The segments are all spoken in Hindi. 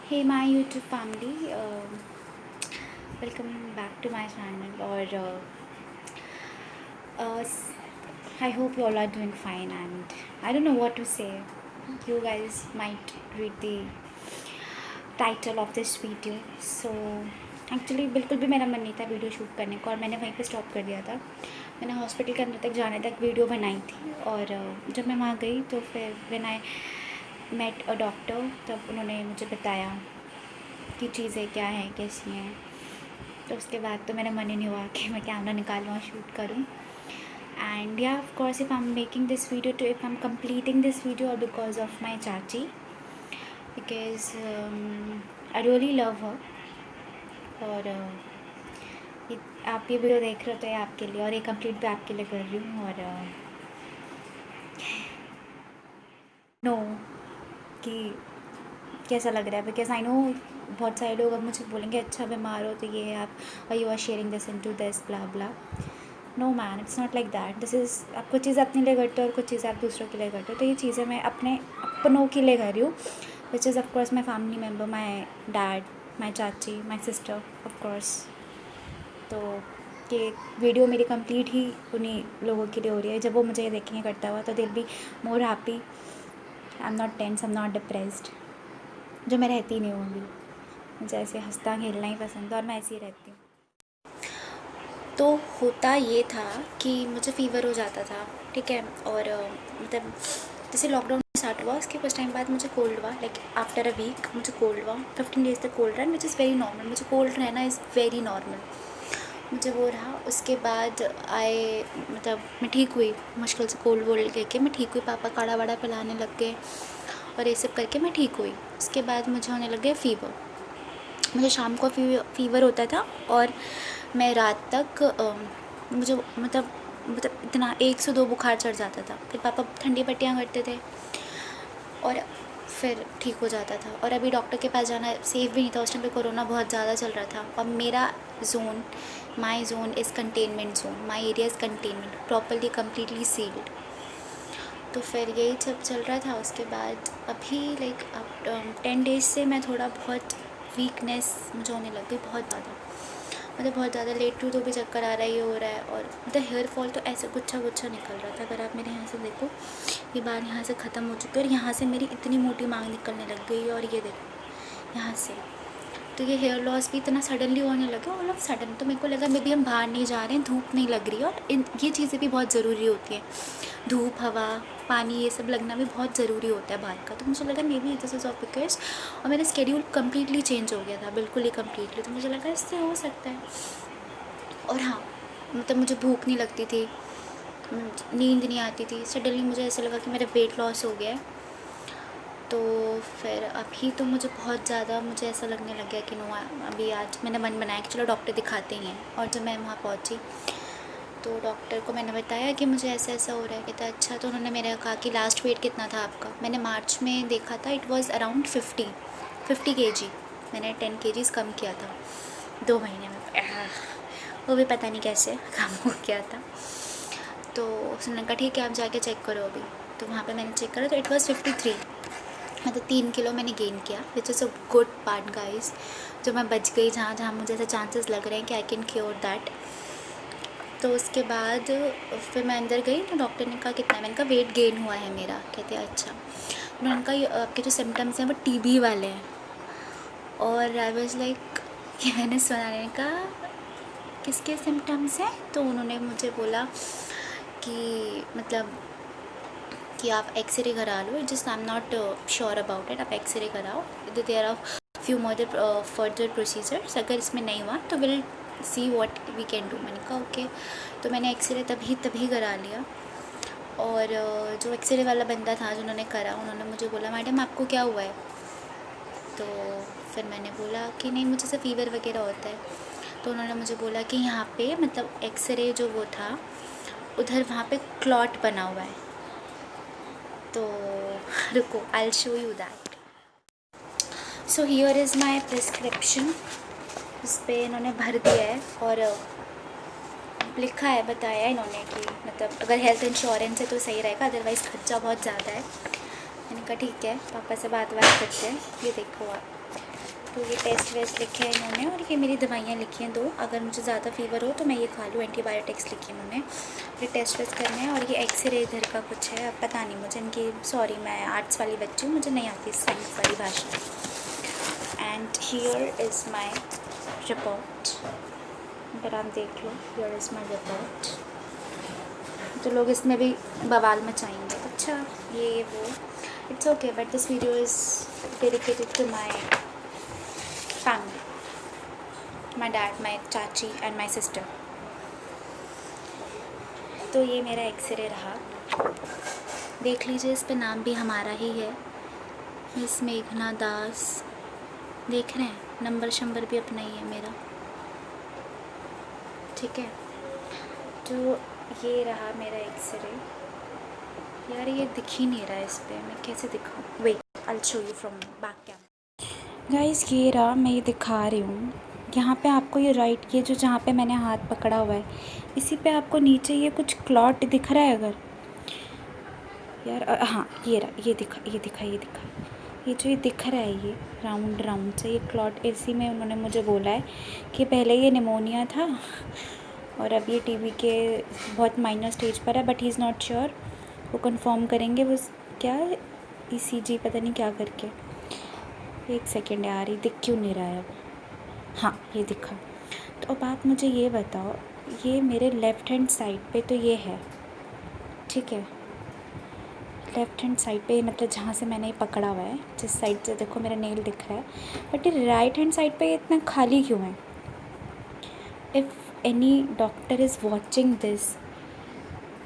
Hey my YouTube family, welcome back to my channel. Uh, I hope you all are doing fine, and I don't know what to say. You guys might read the title of this video. So actually बिल्कुल भी मेरा मन नहीं था वीडियो शूट करने का, और मैंने वहीं पे स्टॉप कर दिया था। मैंने हॉस्पिटल के अंदर तक जाने तक वीडियो बनाई थी, और जब मैं वहाँ गई तो फिर when I met a doctor, तब उन्होंने मुझे बताया कि चीज़ें क्या हैं, कैसी हैं। तो उसके बाद तो मेरा मन ही नहीं हुआ कि मैं कैमरा निकालूँ और शूट करूँ। एंड या of course if I am making this video to if I am completing this video और बिकॉज ऑफ माई चाची, because I really love her. और आप ये वीडियो देख रहे हो तो ये आपके लिए, और ये कंप्लीट भी आपके लिए कर रही हूँ। और नो कि कैसा लग रहा है, बिकॉज आई नो बहुत सारे लोग अब मुझे बोलेंगे अच्छा बीमार हो तो ये आप you are sharing this in to this blah blah. No man, it's not like that. This is, आप कुछ चीज़ें अपने लिए करते हो और कुछ चीज़ें आप दूसरों के लिए करते हो, तो ये चीज़ें मैं अपने अपनों के लिए कर रही हूँ, which is of course my family member, my dad, my chachi, my sister of course. तो ये वीडियो मेरी कंप्लीट ही उन्हीं लोगों के लिए हो रही है। जब वो मुझे ये देखेंगे करता हुआ तो दिल be more happy. I am not tense, I am not depressed, जो मैं रहती नहीं हूँ अभी। मुझे ऐसे हंसता खेलना ही पसंद है और मैं ऐसे ही रहती हूँ। तो होता ये था कि मुझे फ़ीवर हो जाता था, ठीक है। और मतलब जैसे लॉकडाउन स्टार्ट हुआ उसके कुछ टाइम बाद मुझे कोल्ड हुआ, लाइक आफ्टर अ वीक मुझे कोल्ड हुआ। 15 डेज़ तक कोल्ड रहा, विच इज़ वेरी नॉर्मल। मुझे कोल्ड रहना इज़ वेरी नॉर्मल। मुझे वो रहा, उसके बाद आए, मतलब मैं ठीक हुई, मुश्किल से कोल्ड वोल्ड लेके मैं ठीक हुई। पापा काढ़ा वाढ़ा पिलाने लग गए और ये सब करके मैं ठीक हुई। उसके बाद मुझे होने लग गया फ़ीवर। मुझे शाम को फ़ीवर होता था और मैं रात तक मुझे मतलब इतना 1 से 2 बुखार चढ़ जाता था। फिर पापा ठंडी पट्टियाँ करते थे और फिर ठीक हो जाता था। और अभी डॉक्टर के पास जाना सेफ़ भी नहीं था, उस टाइम पे कोरोना बहुत ज़्यादा चल रहा था। और मेरा zone, my zone is containment zone, my area is containment, properly completely sealed. तो फिर यही सब चल रहा था। उसके बाद अभी लाइक अब 10 डेज़ से मैं थोड़ा बहुत वीकनेस मुझे होने लग गई, बहुत ज़्यादा, मतलब बहुत ज़्यादा। लेट टू तो भी चक्कर आ रहा है, ये हो रहा है। और मतलब हेयर फॉल तो ऐसे गुच्छा गुच्छा निकल रहा था। अगर आप मेरे यहाँ से देखो, ये बार यहाँ से ख़त्म हो चुकी है और यहाँ से मेरी इतनी मोटी मांग निकलने लग गई है। और ये देखो यहाँ से, तो ये हेयर लॉस भी इतना सडनली होने लगा, ऑल ऑफ सडन। तो मेरे को लगा मे बी हम बाहर नहीं जा रहे हैं, धूप नहीं लग रही है। और ये चीज़ें भी बहुत ज़रूरी होती हैं, धूप, हवा, पानी, ये सब लगना भी बहुत ज़रूरी होता है बाहर का। तो मुझे लगा may be this is of because, और मेरा स्केड्यूल कम्प्लीटली चेंज हो गया था, बिल्कुल ही कम्प्लीटली। तो मुझे लगा इससे हो सकता है। और हाँ, मतलब मुझे भूख नहीं लगती थी, नींद नहीं आती थी। सडनली मुझे ऐसा लगा कि मेरा वेट लॉस हो गया है। तो फिर अभी तो मुझे बहुत ज़्यादा मुझे ऐसा लगने लग गया कि नो, अभी आज मैंने मन बनाया कि चलो डॉक्टर दिखाते ही हैं। और जब मैं वहाँ पहुँची तो डॉक्टर को मैंने बताया कि मुझे ऐसा ऐसा हो रहा है। कहता अच्छा। तो उन्होंने मेरे कहा कि लास्ट वेट कितना था आपका। मैंने मार्च में देखा था, इट वाज़ अराउंड 50 kg। मैंने 10 kgs कम किया था 2 महीने में। वो भी पता नहीं कैसे कम हो गया था। तो उसने कहा ठीक है आप जाके चेक करो अभी। तो वहाँ पे मैंने चेक करा तो इट वाज़ 53, मतलब 3 किलो मैंने गेन किया, which is a good part guys. जो मैं बच गई, जहाँ जहाँ मुझे ऐसे चांसेस लग रहे हैं कि आई कैन क्योर दैट। तो उसके बाद फिर मैं अंदर गई तो डॉक्टर ने कहा कितना, मैंने कहा वेट गेन हुआ है मेरा। कहते हैं अच्छा। उन्होंने कहा ये आपके जो सिम्टम्स हैं वो टीबी वाले हैं। और आई वाज लाइक कि मैंने सुना, मैंने कहा किसके सिम्टम्स हैं। तो उन्होंने मुझे बोला कि मतलब कि आप एक्सरे करा लो, just I am not sure about it, आप एक्सरे कराओ, there are few more further procedures, अगर इसमें नहीं हुआ तो will see what we can do. मैंने कहा ओके। तो मैंने एक्सरे तभी करा लिया। और जो एक्सरे वाला बंदा था जिन्होंने करा, उन्होंने मुझे बोला मैडम आपको क्या हुआ है। तो फिर मैंने बोला कि नहीं मुझे सिर्फ फ़ीवर वगैरह होता है। तो उन्होंने मुझे बोला कि यहाँ पे मतलब एक्सरे जो वो था उधर वहाँ पे क्लॉट बना हुआ है। तो रुको, I show you that. So here is my prescription. इस पर इन्होंने भर दिया है और लिखा है, बताया इन्होंने कि मतलब अगर हेल्थ इंश्योरेंस है तो सही रहेगा, अदरवाइज़ खर्चा बहुत ज़्यादा है। मैंने कहा ठीक है, पापा से बात करते हैं। ये देखो आप, तो ये टेस्ट वेस्ट लिखे हैं इन्होंने, और ये मेरी दवाइयाँ लिखी हैं 2, अगर मुझे ज़्यादा फीवर हो तो मैं ये खा लूँ। एंटीबायोटिक्स लिखी हैं उन्होंने, ये टेस्ट वेस्ट करने हैं। और ये एक्सरे इधर का कुछ है, अब पता नहीं मुझे इनकी, सॉरी मैं आर्ट्स वाली बच्ची हूँ, मुझे नहीं आती साइंस वाली भाषा। And here is my report, अगर आप देख लो, हियर इज़ माई रिपोर्ट। तो लोग इसमें भी बवाल मचाएंगे, अच्छा ये वो, it's okay, but this video is dedicated to my family, my dad, my chachi and my sister. तो ये मेरा एक्सरे रहा, देख लीजिए, इस पे नाम भी हमारा ही है, मिस मेघना दास, देख रहे हैं, नंबर शंबर भी अपना ही है मेरा, ठीक है। तो ये रहा मेरा एक्सरे। यार ये दिख ही नहीं रहा है इस पर, मैं कैसे दिखाऊँ, wait I will show you from back camera. Guys ये रहा, मैं ये दिखा रही हूँ, यहाँ पे आपको ये राइट, ये जो जहाँ पे मैंने हाथ पकड़ा हुआ है, इसी पे आपको नीचे ये कुछ क्लॉट दिख रहा है अगर, यार हाँ ये रहा, ये दिखा, ये दिखा, ये दिखा, ये जो ये दिख रहा है, ये राउंड राउंड से ये क्लॉट, इसी में उन्होंने मुझे बोला है कि पहले ये निमोनिया था और अब ये टीबी के बहुत माइनर स्टेज पर है, but he is not sure, वो कंफर्म करेंगे वो क्या ईसीजी पता नहीं क्या करके। एक सेकेंड यार, ये दिख क्यों नहीं रहा है अब, हाँ ये दिखा। तो अब आप मुझे ये बताओ, ये मेरे लेफ़्ट हैंड साइड पे तो ये है, ठीक है, लेफ़्ट हैंड साइड पे, मतलब जहाँ से मैंने ये पकड़ा हुआ है, जिस साइड से देखो मेरा नेल दिख रहा है, बट ये राइट हैंड साइड पे इतना खाली क्यों है। If any doctor is watching this,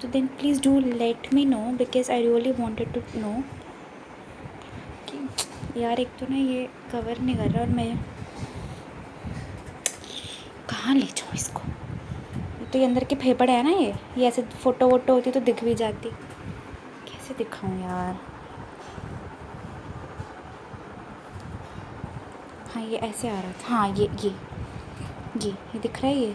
तो then please do let me know, because I really wanted to know कि यार, एक तो ना ये कवर नहीं कर रहा, और मैं कहाँ ले जाऊँ इसको, तो ये अंदर के फेफड़े है ना, ये ऐसे फ़ोटो वोटो होती तो दिख भी जाती, कैसे दिखाऊँ यार। हाँ ये ऐसे आ रहा था, हाँ ये दिख रहा है, ये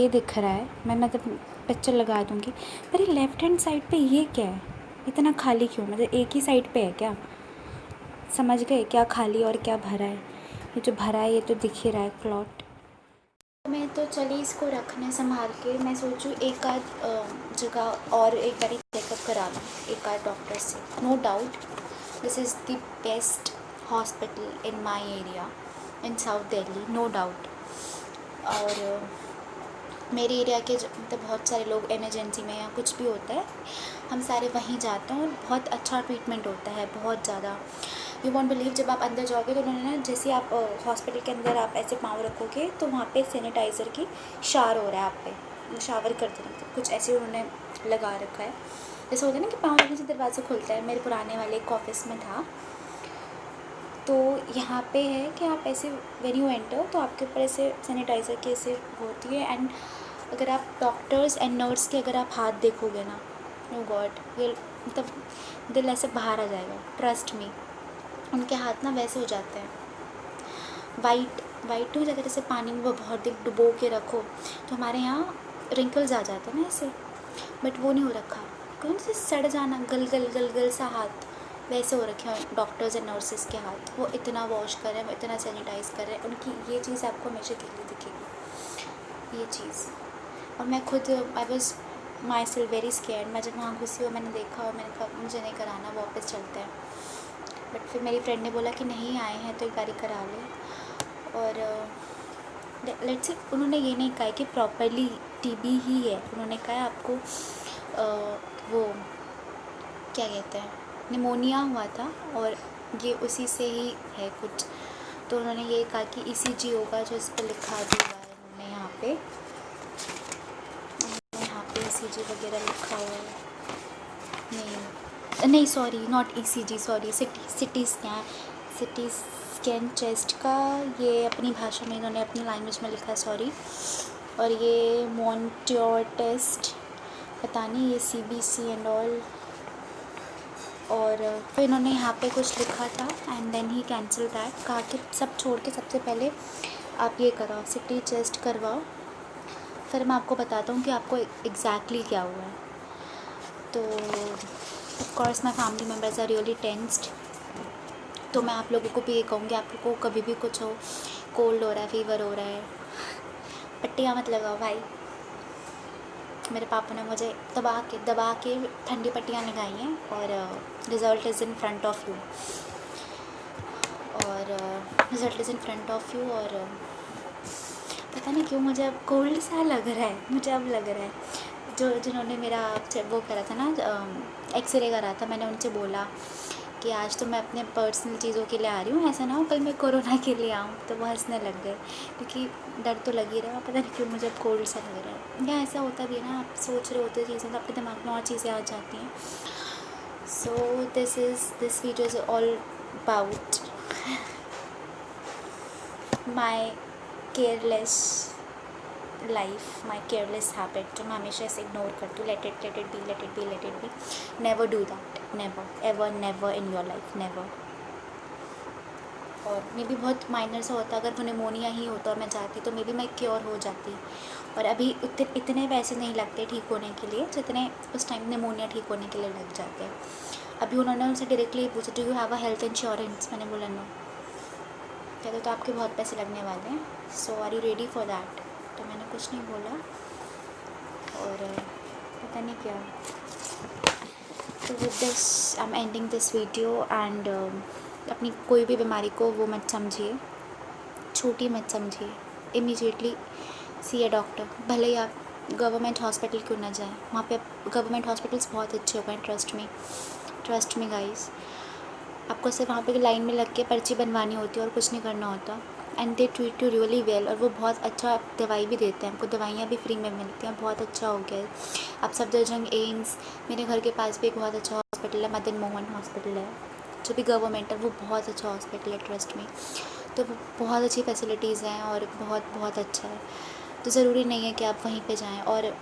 दिख रहा है, मैं मतलब पिक्चर लगा दूँगी। मेरी लेफ़्ट हैंड साइड पे ये क्या है, इतना खाली क्यों, मतलब एक ही साइड पे है क्या, समझ गए, क्या खाली और क्या भरा है। ये जो भरा है ये तो दिख ही रहा है क्लॉट। मैं तो चली इसको रखने संभाल के, मैं सोचूँ एक आध जगह और एक बार चेकअप करा लूँ एक आध डॉक्टर से। No doubt this is the best hospital in my area in South Delhi, no doubt. और मेरे एरिया के मतलब बहुत सारे लोग इमरजेंसी में या कुछ भी होता है, हम सारे वहीं जाते हैं, और बहुत अच्छा ट्रीटमेंट होता है, बहुत ज़्यादा। यू वॉन्ट बिलीव, जब आप अंदर जाओगे तो उन्होंने ना, जैसे आप हॉस्पिटल के अंदर आप ऐसे पाँव रखोगे तो वहाँ पे सैनिटाइज़र की शावर हो रहा है आप पे, शावर कर देना, कुछ ऐसे उन्होंने लगा रखा है, जैसे होता है ना कि पाँव रखने से दरवाज़ा खुलता है। मेरे पुराने वाले एक ऑफिस में था, तो यहाँ पे है कि आप ऐसे व्हेन यू एंटर तो आपके ऊपर ऐसे सैनिटाइज़र की ऐसे होती है, एंड अगर आप डॉक्टर्स एंड नर्स के अगर आप हाथ देखोगे ना, ओ गॉड, ये मतलब दिल ऐसे बाहर आ जाएगा, ट्रस्ट मी। उनके हाथ ना वैसे हो जाते हैं, वाइट वाइट हो जाता है, जैसे पानी में वो बहुत देर डुबो के रखो तो हमारे यहाँ रिंकल्स आ जाते हैं ना ऐसे, बट वो नहीं हो रखा, कौन से सड़ जाना, गल गल गल गल सा हाथ वैसे हो रखे हैं डॉक्टर्स एंड नर्सेस के हाथ। वो इतना वॉश कर रहे हैं, वो इतना सैनिटाइज़ कर रहे हैं, उनकी ये चीज़ आपको हमेशा दिखी दिखेगी, ये चीज़। और मैं खुद I was my self very scared, मैं जब वहाँ घुसी और मैंने देखा और मैंने कहा मुझे नहीं कराना, वापस चलते हैं। बट फिर मेरी फ्रेंड ने बोला कि नहीं आए हैं तो एक बारी करा ले, और लेट्स से उन्होंने ये नहीं कहा कि प्रॉपरली टीबी ही है, उन्होंने कहा आपको वो क्या कहते हैं, निमोनिया हुआ था और ये उसी से ही है कुछ। तो उन्होंने ये कहा कि ईसीजी होगा, जो इस पर लिखा दिया है उन्होंने यहाँ पे ईसीजी वगैरह लिखा हुआ है, नहीं sorry not ECG, sorry CT scan chest का, ये अपनी भाषा में इन्होंने अपनी लैंग्वेज में लिखा है, सॉरी। और ये मॉन्ट्योर टेस्ट, पता नहीं ये सीबीसी एंड ऑल, और फिर इन्होंने यहाँ पे कुछ लिखा था and then he cancel that, कहा कि सब छोड़ के सबसे पहले आप ये कराओ, सिटी चेस्ट करवाओ, फिर मैं आपको बताता हूँ कि आपको एग्जैक्टली क्या हुआ है। तो of course my family members are really tensed, तो मैं आप लोगों को भी ये कहूँगी, आप लोगों को कभी भी कुछ हो, कोल्ड हो रहा है, फीवर हो रहा है, पट्टियाँ मत लगाओ भाई। मेरे पापा ने मुझे दबा के ठंडी पट्टियाँ लगाई हैं, और result is in front of you, और result is in front of you. और पता नहीं क्यों मुझे अब कोल्ड सा लग रहा है, मुझे अब लग रहा है। जिन्होंने मेरा वो करा था ना, एक्सरे करा था, मैंने उनसे बोला कि आज तो मैं अपने पर्सनल चीज़ों के लिए आ रही हूँ, ऐसा ना हो कल मैं कोरोना के लिए आऊँ। तो वो हंसने लग गए, क्योंकि डर तो लग ही रहा है, पता नहीं क्यों मुझे अब कोल्ड सा लग रहा है। या ऐसा होता भी है ना, आप सोच रहे होते चीज़ें तो आपके दिमाग में और चीज़ें आ जाती हैं। So this video is all about my careless life, my careless habit, जो मैं हमेशा ऐसे इग्नोर करती हूँ। Let it be. Never do that, never ever, never in your life, never. और मे भी बहुत माइनर सा होता, अगर वो निमोनिया ही होता और मैं जाती तो मे भी मैं क्योर हो जाती। और अभी इतने पैसे नहीं लगते ठीक होने के लिए जितने उस टाइम निमोनिया ठीक होने के लिए लग जाते हैं। अभी उन्होंने उनसे डायरेक्टली पूछा, do you have a health insurance? मैंने बोला नो। कहते तो आपके बहुत पैसे लगने वाले हैं, so are you ready for that? तो मैंने कुछ नहीं बोला, और पता नहीं क्या। तो with this I am ending this video, and अपनी कोई भी बीमारी को वो मत समझिए, छोटी मत समझिए। इमीडिएटली सी ए डॉक्टर, भले ही आप गवर्नमेंट हॉस्पिटल क्यों ना जाएं, वहाँ पे गवर्नमेंट हॉस्पिटल्स बहुत अच्छे हो गए, ट्रस्ट में गाइस। आपको सिर्फ वहाँ पे लाइन में लग के पर्ची बनवानी होती है और कुछ नहीं करना होता, and they treat you really well. और वो बहुत अच्छा दवाई भी देते हैं, आपको दवाइयाँ भी फ्री में मिलती हैं, बहुत अच्छा हो गया है। अब सफदरजंग एम्स, मेरे घर के पास भी एक बहुत अच्छा हॉस्पिटल है, मदन मोहन हॉस्पिटल है, जो भी गवर्नमेंट है, वो बहुत अच्छा हॉस्पिटल है ट्रस्ट में। तो बहुत अच्छी फैसिलिटीज़ हैं और बहुत अच्छा है। तो ज़रूरी नहीं है कि आप वहीं पे जाएं। और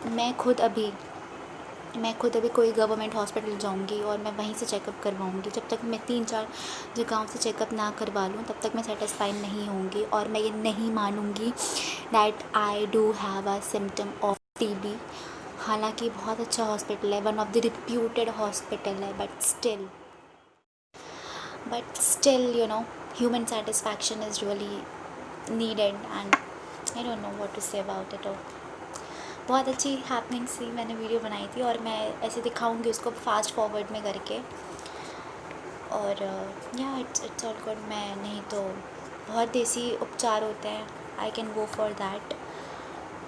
मैं खुद अभी कोई गवर्नमेंट हॉस्पिटल जाऊंगी और मैं वहीं से चेकअप करवाऊंगी। जब तक मैं 3-4 जगहों से चेकअप ना करवा लूँ तब तक मैं सेटिस्फाइड नहीं होंगी, और मैं ये नहीं मानूंगी that I do have a symptom of TB. हालांकि बहुत अच्छा हॉस्पिटल है, one of the reputed hospital है, but still, human satisfaction is really needed, and I don't know what to say about it all. बहुत अच्छी हैपनिंग सी मैंने वीडियो बनाई थी, और मैं ऐसे दिखाऊंगी उसको फास्ट फॉरवर्ड में करके। और या इट्स ऑल गुड। मैं नहीं तो बहुत देसी उपचार होते हैं, I can go for that.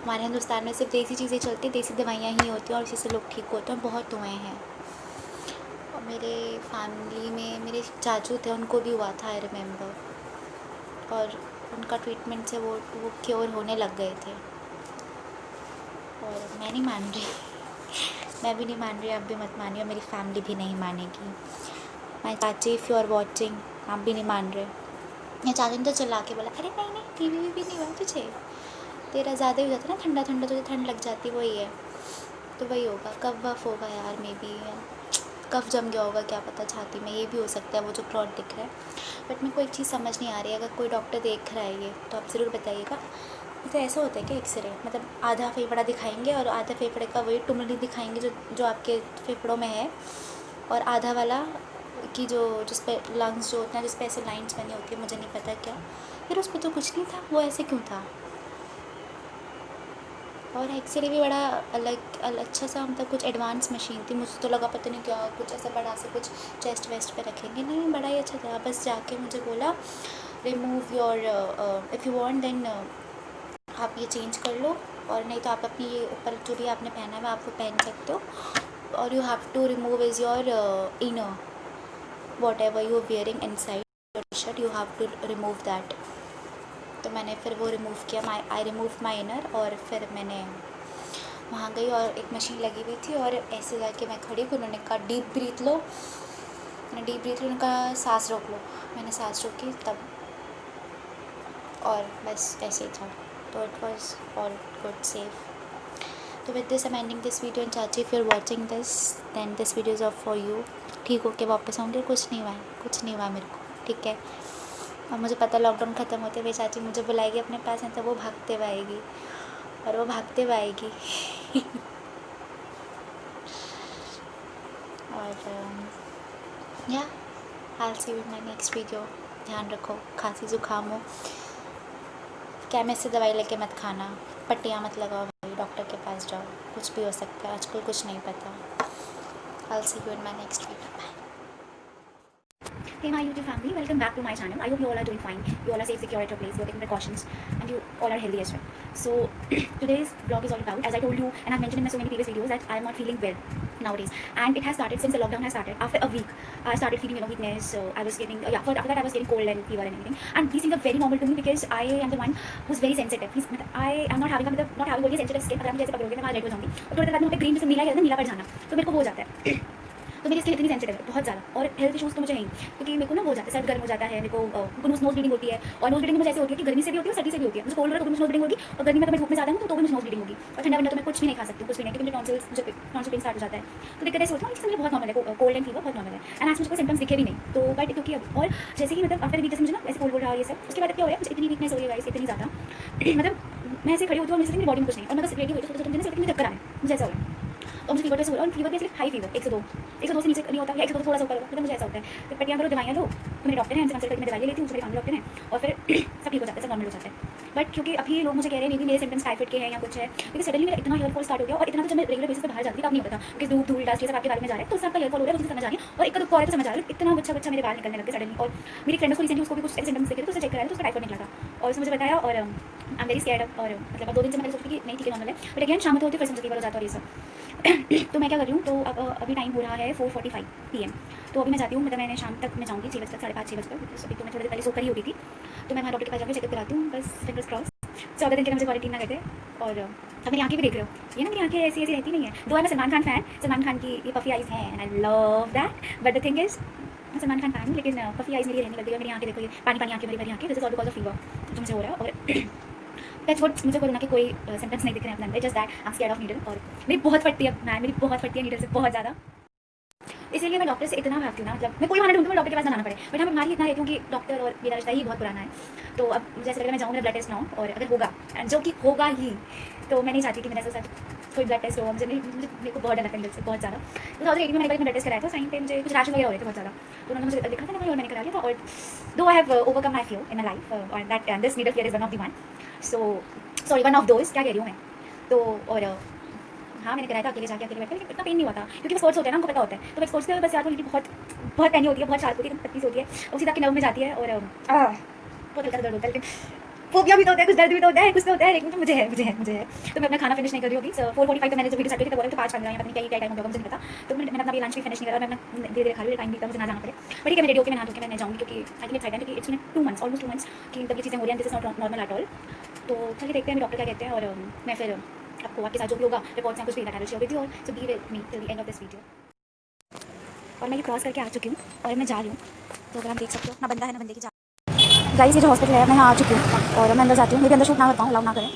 हमारे हिंदुस्तान में सिर्फ देसी चीज़ें चलती, देसी दवाइयाँ ही होती हैं, और इसी से लोग ठीक होते हैं, बहुत हुए हैं। और मेरे फैमिली में मेरे चाचू थे, उनको भी हुआ था, आई रिमेंबर, और उनका ट्रीटमेंट से वो क्योर होने लग गए थे। और मैं नहीं मान रही मैं भी नहीं मान रही, आप भी मत मानिए, मेरी फैमिली भी नहीं मानेगी। माय चाची, इफ़ यू आर वॉचिंग, आप भी नहीं मान रहे। मेरे चाची ने तो चिल्ला के बोला, अरे नहीं टीवी भी नहीं हुआ तुझे, तेरा ज़्यादा ही हो जाता ना, ठंडा तुझे ठंड लग जाती, वही है। तो वही होगा, कफ वफ होगा यार, मे बी कफ जम गया होगा, क्या पता छाती में, ये भी हो सकता है, वो जो क्लॉट दिख रहा है। बट मेरे को एक चीज़ समझ नहीं आ रही है, अगर कोई डॉक्टर देख रहा है ये तो आप ज़रूर बताइएगा। तो ऐसा होता है कि एक्सरे मतलब आधा फेफड़ा दिखाएंगे और आधा फेफड़े का वही टुमली दिखाएंगे जो आपके फेफड़ों में है, और आधा वाला की जिस पे लंग्स जो होते हैं, जिस पे ऐसे लाइंस बनी होती है, मुझे नहीं पता क्या। फिर उस पर तो कुछ नहीं था, वो ऐसे क्यों था? और एक्सरे भी बड़ा अलग अच्छा सा, मतलब कुछ एडवांस मशीन थी, मुझे तो लगा पता नहीं क्या कुछ ऐसा बड़ा सा कुछ चेस्ट वेस्ट पे रखेंगे, नहीं बड़ा ही अच्छा था। बस जाके मुझे बोला, remove your, if you want then आप ये चेंज कर लो, और नहीं तो आप अपनी ये ऊपर जो भी आपने पहना है आप वो पहन सकते हो, और you have to remove is your inner, what ever you are wearing inside your T shirt, you have to remove that. तो मैंने फिर वो रिमूव किया, आई रिमूव माई इनर, और फिर मैंने वहाँ गई और एक मशीन लगी हुई थी, और ऐसे जाके मैं खड़ी हुई, उन्होंने कहा डीप ब्रीथ लो, मैंने डीप ब्रीथ लो, उन्होंने कहा सांस रोक लो, मैंने सांस रोकी तब, और बस ऐसे ही था। तो it was all good, safe. तो with this I am ending this video, and chachi, if you are watching this then this video is off for you. ठीक हो के वापस आऊँगी, कुछ नहीं हुआ मेरे को, ठीक है। और मुझे पता लॉकडाउन ख़त्म होते हुए चाची मुझे बुलाएगी अपने पास, नहीं तो वो भागते हुए आएगी, और वो भागते हुए आएगी और या I'll see you in my next video. ध्यान रखो, खांसी जुकाम हो, केमिस्ट से दवाई लेके मत खाना, पट्टियाँ मत लगाओ भाई, डॉक्टर के पास जाओ, कुछ भी हो सकता है, आजकल कुछ नहीं पता. I'll see you in my next video. Bye. Hey my YouTube family, welcome back to my channel. I hope you all are doing fine. You all are safe, secure at your place. You are taking precautions, and you all are healthy as well. So today's vlog is all about, as I told you, and I've mentioned in my so many previous videos, that I am not feeling well nowadays, and it has started since the lockdown has started. After a week, I started feeling weakness. So I was getting after that I was getting cold and fever and everything. And these things are very normal to me because I am the one who's very sensitive. I am not having very sensitive skin. अगर आप मुझे ऐसे पकड़ोगे मैं आज रेड हो जाऊंगी, और थोड़ी देर बाद में ग्रीन जैसे नीला कहते हैं, नीला पड़ जाना, तो मेरे को हो जाता है. तो मेरी स्किन इतनी सेंसिटिव है बहुत ज़्यादा, और हेल्थ इशूज़ तो मुझे नहीं, क्योंकि मेरे को ना हो जाता है, सर्द गर्म हो जाता है, मेरे को नोज ब्लीडिंग होती है, और नोज ब्लीडिंग मुझे ऐसे होती है कि गर्मी से भी होती है और सर्दी से भी होती है. मुझे कोल्ड हो तो मुझे नोज ब्लीडिंग होगी, और गर्मी में अगर मैं धूप में ज़्यादा हूँ तो भी मुझे नोज ब्लीडिंग होगी, और ठंडा वंडा तो मैं कुछ भी नहीं खा सकती हूँ, कुछ भी नहीं, क्योंकि मुझे टॉन्सिल पेन स्टार्ट हो जाता है. तो दिक्कत ऐसे होती है, मुझे बहुत नॉर्मल है, कोल्ड एंड फीवर बहुत नॉर्मल है, एंड आज मुझे कोई सिम्टम्स दिखे भी नहीं. तो बट क्योंकि अब और जैसे ही मतलब आफ्टर वीक जैसे मुझे ना ऐसे कोल्ड हो रहा है ये सब, उसके बाद क्या हो रहा है, मुझे इतनी वीकनेस हो रही है गाइस, इतनी ज़्यादा मतलब मैं ऐसे खड़ी होती हूँ और मुझे मेरी बॉडी में कुछ नहीं, और मैं बस रेडी हुई तो मुझे सिर्फ चक्कर आए, मुझे ऐसा हो रहा है. और मुझे फीवर पे से हो रहा है, और फीवर पे सिर्फ हाई फीवर 102 से नीचे नहीं होता, या 102 थोड़ा सा ऊपर होता है, तो मुझे ऐसा होता है. तो पट्टियाँ करो, दवाइयाँ लो, तो मेरे डॉक्टर हैं, उनसे कंसल्ट करके मैं दवाइयाँ लेती हूँ, मेरे फैमिली डॉक्टर हैं, और फिर सब ठीक हो जाता है, सब नॉर्मल हो जाता है. बट क्योंकि अभी लोग मुझे कह रहे हैं मे बी मेरे सिम्टम्स टाइफाइड के हैं या कुछ है, क्योंकि सडनली मेरा इतना हेयर फॉल स्टार्ट हो गया, और इतना तो जब मैं रेगुलर बेसिस पे बाहर जाती थी तब नहीं होता था, क्योंकि धूप धूल डस्ट ये सब आपके बारे में जा रहा है, तो उससे आपका हेयर फॉल हो रहा है, मुझे समझ आ रही है, और एक दुख और है तो समझ आ रहा है, इतना अच्छा मेरे बाल निकलने लगे सडनली. और मेरी फ्रेंड को रिसेंटली उसको भी कुछ ऐसे सिम्टम्स दिखे थे, तो उसे चेक कराया तो उसका टाइफाइड निकला था, और उसने मुझे बताया, और आई एम वेरी स्कैर्ड. और मतलब 2 दिन से मैं सोचती कि नहीं ठीक है नॉर्मल है, बट अगेन शाम को होती है, फिर से मुझे फीवर हो जाता है और ये सब. तो मैं क्या कर रही हूँ, तो अब अभी टाइम हो रहा है 4:45 PM. तो अभी मैं जाती हूँ, मतलब मैंने शाम तक मैं जाऊँगी 6 बजे तक, 5:30 6 बजे तक. अभी तो मैं थोड़ी देर पहले सो कर ही होती थी, तो मैं वहाँ डॉक्टर के पास जाकर चेकअप कराती हूँ, बस फिंगर्स क्रॉस. 14 दिन के मुझे क्वारंटीन ना करते. और अब मेरी आँखें भी देख रहे हो, ये ना मेरी आँखें ऐसी ऐसी रहती नहीं है. दो है मैं सलमान खान फैन, सलमान खान की ये पफी आइज़ हैं, and I love that. But the thing is मैं सलमान खान फैन हूँ, लेकिन पफी आइज़ मेरी रहने लग गई है. मेरी आँखें देखो, ये पानी पानी आँखें, मेरी आँखें, this is all because of fever जो मुझे हो रहा है. और मुझे कोरोना के कोई सिम्टम्स नहीं दिख रहे हैं अपने अंदर, just that I am scared of needle. और मेरी बहुत फटती है मैन, मेरी बहुत फटती है नीडल से बहुत ज़्यादा, इसीलिए मैं डॉक्टर से इतना भागती हूँ ना, मतलब मैं कोई बहाना ढूंढती हूँ डॉक्टर के पास जाना पड़े. बट हाँ बीमारी इतना रहती हूँ कि डॉक्टर और मेरा रिश्ता ही बहुत पुराना है. तो अब जैसे अगर मैं जाऊँ, मेरा ब्लड टेस्ट ना हो, और अगर होगा जो कि होगा ही, तो मैं नहीं चाहती कि मेरे ऐसे साथ कोई ब्लड टेस्ट हो. मुझे मेरे को बहुत डर लगता है से बहुत ज़्यादा. 2018 में मैंने ब्लड टेस्ट कराया था, साइन पे मुझे कुछ रैशेस वगैरह हो रहे थे बहुत ज़्यादा, तो उन्होंने मुझे लिखा था, और मैंने करा लिया था. और though I have overcome my fear in my life, और that this needle fear is one of the one. Sorry one of those, क्या कह रही हूँ मैं. तो और हाँ मैंने कराया था अकेले जाके, अकेले बैठ कर, इतना पेन नहीं हुआ था, क्योंकि स्पोर्ट्स होते हैं ना, हमको पता होता है. तो स्पोर्ट्स के बस याद होगी, बहुत बहुत पैनी होती है, बहुत शार्प होती है, पत्ती होती है, उसी तक के नर्व में जाती है, और बहुत हल्का दर्द होता है. लेकिन फोबिया भी तो होता है, कुछ दर्द भी तो होता है, कुछ तो होता है, लेकिन मुझे है. तो मैं अपना खाना फिनिश नहीं कर रही होगी. 4:45 पे मैंने जो वीडियो स्टार्ट की थी, बोला तो 5 बज रहा है, पता नहीं क्या टाइम होगा मुझे नहीं पता. तो मैंने अपना लंच भी फिनिश नहीं करा, मैं अपना धीरे धीरे खा रही हूँ, टाइम भी मुझे ना जाना पड़े. बट ठीक है, मैं रेडी होकर मैं नहा धो के मैं जाऊँगी, क्योंकि आई थिंक एक्साइटेड, क्योंकि इट्स 2 मंथ्स, ऑलमोस्ट 2 मंथ्स कि तब ये चीज़ें हो रही हैं, this is not normal at all. तो चलिए देखते हैं डॉक्टर क्या कहते हैं, और मैं फिर आपको आपके साथ जो भी होगा रिपोर्ट्स हैं कुछ भी डाटा शेयर विद यू, और so be with me till the end of this video. और मैं ये क्रॉस करके आ चुकी हूँ, और मैं जा रही हूँ. तो अगर आप देख सकते हो, ना बंदा है ना बंदे की जा. गाइस ये जो हॉस्पिटल है, मैं यहाँ आ चुकी हूँ, और मैं अंदर जाती हूँ, मेरे अंदर शूट ना कर पाऊँ, अलाउ ना करें.